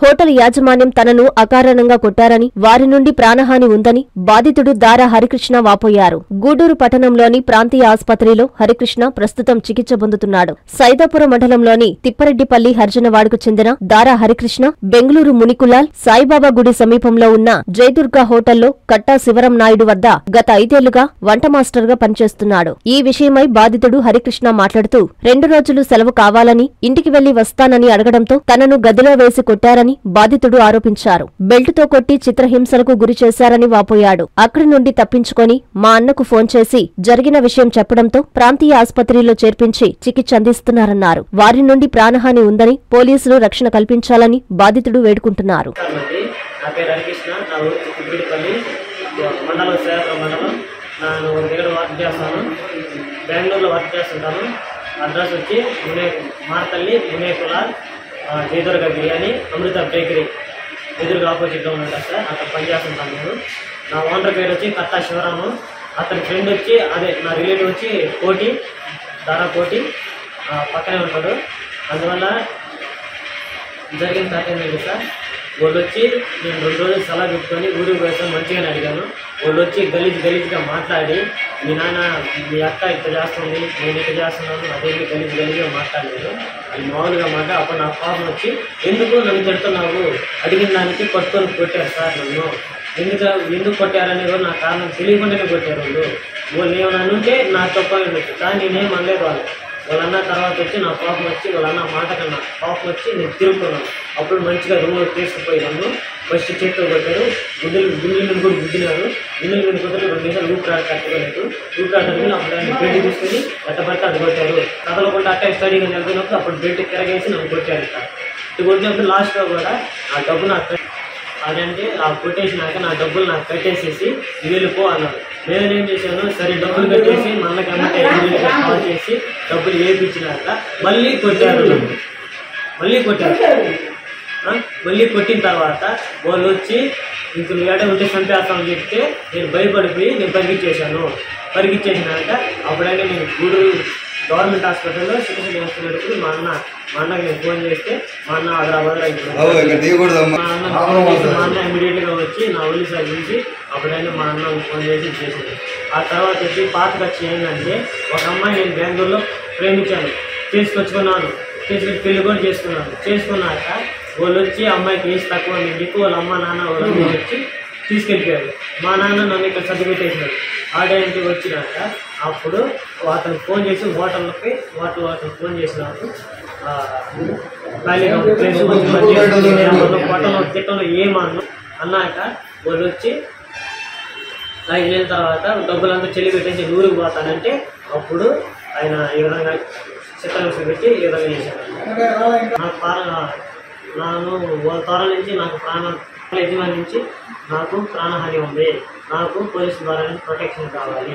Hotel యాజమాన్యం తనను అకారణంగా కొట్టారని, వారి నుండి ప్రాణహాని ఉందని బాధితుడు దారా హరికృష్ణ వాపోయారు. గూడూరు పట్టణంలోని ప్రాంతీయ ఆసుపత్రిలో హరికృష్ణ ప్రస్తుతం చికిత్స పొందుతున్నాడు. సైదాపురం మండలంలోని తిప్పరెడ్డిపల్లి హర్జనవాడకు చెందిన దారా హరికృష్ణ బెంగళూరు మునికులాల్ సాయిబాబా గుడి సమీపంలో ఉన్న జయదుర్గా హోటల్లో కట్టా శివరం నాయుడు వద్ద గత 5 ఏళ్లుగా వంట మాస్టర్ గా పనిచేస్తున్నాడు. ఈ విషయమై బాధితుడు హరికృష్ణ మాట్లాడుతూ 2 రోజులు సెలవు కావాలని ఇంటికి వెళ్లి వస్తానని అడగడంతో తనను గదిలో వేసి కొట్టారని బాధితుడు ఆరోపించారు. బెల్టుతో కొట్టి చిత్రహింసలకు గురి చేశారని వాపోయాడు. అక్కడి నుండి తప్పించుకొని మా అన్నకు ఫోన్ చేసి జరిగిన విషయం చెప్పడంతో ప్రాంతీయ ఆసుపత్రిలో చేర్పించి చికిత్స అందిస్తున్నారన్నారు. వారి నుండి ప్రాణహాని ఉందని పోలీసులు రక్షణ కల్పించాలని బాధితుడు వేడుకుంటున్నారు. బెంగళూరులో వర్క్ చేస్తుంటాను. అడ్రస్ వచ్చి మార్తల్లి మునేకులాల్ జయదుర్గ బిర్యానీ అమృత బేకరీ ఎదురుగా ఆపోజిట్లో ఉన్నాడు సార్. అక్కడ పనిచేస్తుంటాను నేను. నా ఓనర్ పేరు వచ్చి కట్టా శివరాము. అతని ఫ్రెండ్ వచ్చి అదే నా రిలేటివ్ వచ్చి కోటి దారా కోటి పక్కనే ఉంటాడు. అందువల్ల జరిగిన సాధ్యం సార్. వాళ్ళు వచ్చి నేను 2 రోజులు సలహా పెట్టుకొని ఊరికి పోయాను, మంచిగానే అడిగాను. వాళ్ళు వచ్చి గలీజ్గా మాట్లాడి మీ నాన్న మీ అక్క ఇట్లా చేస్తుంది, నేను ఇట్లా చేస్తున్నాను, అదేమి గలీజ్గా మాట్లాడలేదు. అది మామూలుగా మాట. అప్పుడు నా పాపం వచ్చి ఎందుకు నన్ను తిడుతున్నావు, అడిగిన దానికి పట్టుకొని కొట్టారు సార్ నన్ను. ఎందుకు కొట్టారని కూడా నా కారణం తెలియకుండానే కొట్టారు వాళ్ళు ఏమన్నా ఉంటే నా తప్పని ఉండొచ్చు, కానీ నేనేం అనలేదు వాళ్ళన్న. తర్వాత వచ్చి నా పాపం వచ్చి వాళ్ళన్న మాట కన్నా పాపం వచ్చి నేను తిరుగుతున్నాను. అప్పుడు మంచిగా రూమ్లో తీసుకుపోయి నన్ను ఫస్ట్ చేతితో కొట్టారు. గుండెల మీద కూడా గుద్దినారు. గుండెల మీద కొట్టారు. 2 నిమిషాలు ఊపిరాడు కట్టుకోలేదు. ఊపిరాడుకుని అప్పుడు ఆయన బెల్ట్ తీసుకొని ఎట్టబడితే అది కొట్టారు. కదలకుండా అట్టే స్టడీగా నిలబడినప్పుడు అప్పుడు బెల్ట్ తిరగేసి నన్ను కొట్టారు. ఇటు కొట్టినప్పుడు లాస్ట్లో కూడా ఆ డబ్బు నాకు అదంటే ఆ కొట్టేసినాక నా డబ్బులు నాకు కట్టేసేసి వెళ్ళిపో అన్నారు. నేనేం చేశాను, సరే డబ్బులు కట్టేసి మనకి అమ్మటే కాల్ చేసి డబ్బులు వేయించినాక మళ్ళీ కొట్టారు. మళ్ళీ కొట్టిన తర్వాత వాళ్ళు వచ్చి ఇంక ఏడ ఉంటే చంపేస్తామని చెప్తే నేను భయపడిపోయి నేను పరిగెచ్చేసినాక అప్పుడైనా నేను గూడూరు గవర్నమెంట్ హాస్పిటల్లో చికిత్స చేస్తున్నప్పుడు మా అన్నకి నేను ఫోన్ చేస్తే మా అన్న హైదరాబాద్లో అయిపోయింది. మా అన్న ఇమీడియట్గా వచ్చి నా ఒళ్ళు సాగించి అప్పుడైనా మా అన్న ఫోన్ చేసి చేసింది. ఆ తర్వాత వచ్చి పాత ఖర్చు ఏంటంటే ఒక అమ్మాయి నేను బెంగళూరులో ప్రేమించాను, తీసుకొచ్చుకున్నాను, పెళ్లి కూడా చేసుకున్నాక వాళ్ళు వచ్చి అమ్మాయికి ఏజ్ తక్కువ నీకు వాళ్ళ అమ్మ నాన్న వాళ్ళు వచ్చి తీసుకెళ్ళిపోయారు. మా నాన్న నన్ను ఇక్కడ చదివిపెట్టేసినాడు. ఆ టైంకి వచ్చినాక అప్పుడు అతనికి ఫోన్ చేసి హోటల్కి ఫోన్ చేసినాడు. హోటల్లో తిట్టంలో ఏమన్నా అన్నాక వాళ్ళు వచ్చి 5 నెలల తర్వాత డబ్బులంతా చెల్లి పెట్టేసి ఊరికి పోతానంటే అప్పుడు ఆయన ఈ విధంగా చిత్రహింస పెట్టి ఈ విధంగా చేశాను. నాకు వాళ్ళ త్వర నుంచి నాకు యజమాని నుంచి నాకు ప్రాణహాని ఉంది. నాకు పోలీసు ద్వారా ప్రొటెక్షన్ కావాలి.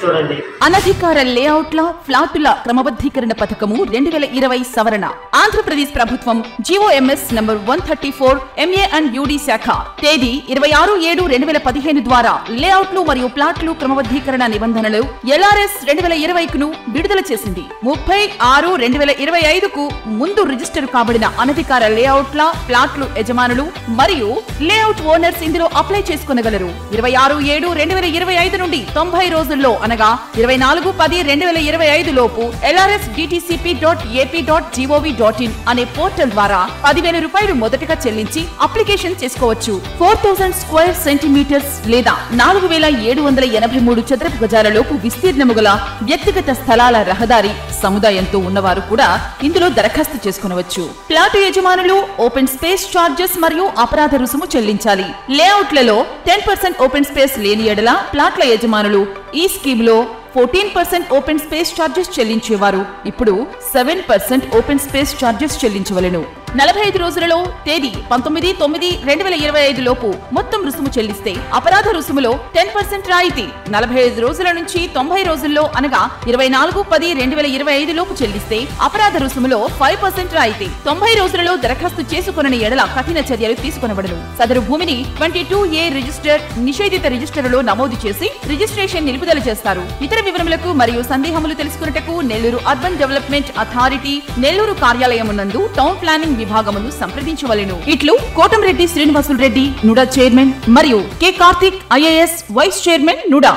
చూడండి. అనధికార లేఅవుట్ల ఫ్లాటుల క్రమబద్ధీకరణ పథకము 2020 సవరణ. ఆంధ్రప్రదేశ్ ప్రభుత్వం GOMS number 134 MA and UD శాఖ తేదీ 26/7/2015 ద్వారా లేఅవుట్లు మరియు ప్లాట్లు క్రమబద్ధీకరణ నిబంధనలు LRS 2020ను విడుదల చేసింది. 30/6/2025కు ముందు రిజిస్టర్ కాబడిన అనధికార లేఅవుట్ల ప్లాట్లు యజమానులు మరియు లేఅవుట్ ఓనర్స్ ఇందులో అప్లై చేసుకొనగలరు. 26/7/2025 నుండి 90 రోజుల్లో అనగా 24/10/2025 లోపు lrsdtcp.ap.gov.in అనే పోర్టల్ ద్వారా 10,000 రూపాయలు మొదటగా చెల్లించి అప్లికేషన్ చేసుకోవచ్చు. 4000 స్క్వేర్ సెంటీమీటర్స్ లేదా 4783 చదరపు గజాల లోపు విస్తీర్ణము గల వ్యక్తిగత స్థలాల రహదారి సముదాయంతో ఉన్నవారు కూడా ఇందులో దరఖాస్తు చేసుకొనవచ్చు. ప్లాటు యజమానులు ఓపెన్ స్పేస్ చార్జెస్ మరియు అపరాధ రుసుము చెల్లించాలి. లేఅవుట్లలో 10% ఓపెన్ స్పేస్ లేని ఎడల ప్లాట్ల యజమానులు ఈ స్కీమ్ లో 14% ఓపెన్ స్పేస్ చార్జెస్ చెల్లించేవారు ఇప్పుడు 7% ఓపెన్ స్పేస్ చార్జెస్ చెల్లించవలెను. 45 రోజులలో తేదీ 19/9/2025 లోపు మొత్తం రుసుము చెల్లిస్తే అపరాధ రుసుములో 10% రాయితీ. 45 రోజుల నుంచి 90 రోజుల్లో అనగా 24/10/2025 లోపు చెల్లిస్తే అపరాధ రుసుములో 5% రాయితీ. 90 రోజులలో దరఖాస్తు చేసుకొనని ఎడల కఠిన చర్యలు తీసుకొనబడును. సదరు భూమిని 22A రిజిస్టర్ నిషేధిత రిజిస్టర్లో నమోదు చేసి రిజిస్ట్రేషన్ నిలుపుదల చేస్తారు. ఇతర వివరములకు మరియు సందేహములు తెలుసుకున్నటకు Nellore urban development authority Nellore కార్యాలయం నందు టౌన్ ప్లానింగ్ విభాగమును సంప్రదించవలెను. ఇట్లు కోటంరెడ్డి శ్రీనివాసులు రెడ్డి, నుడా చైర్మన్, మరియు K Karthik IAS vice chairman, NUDA.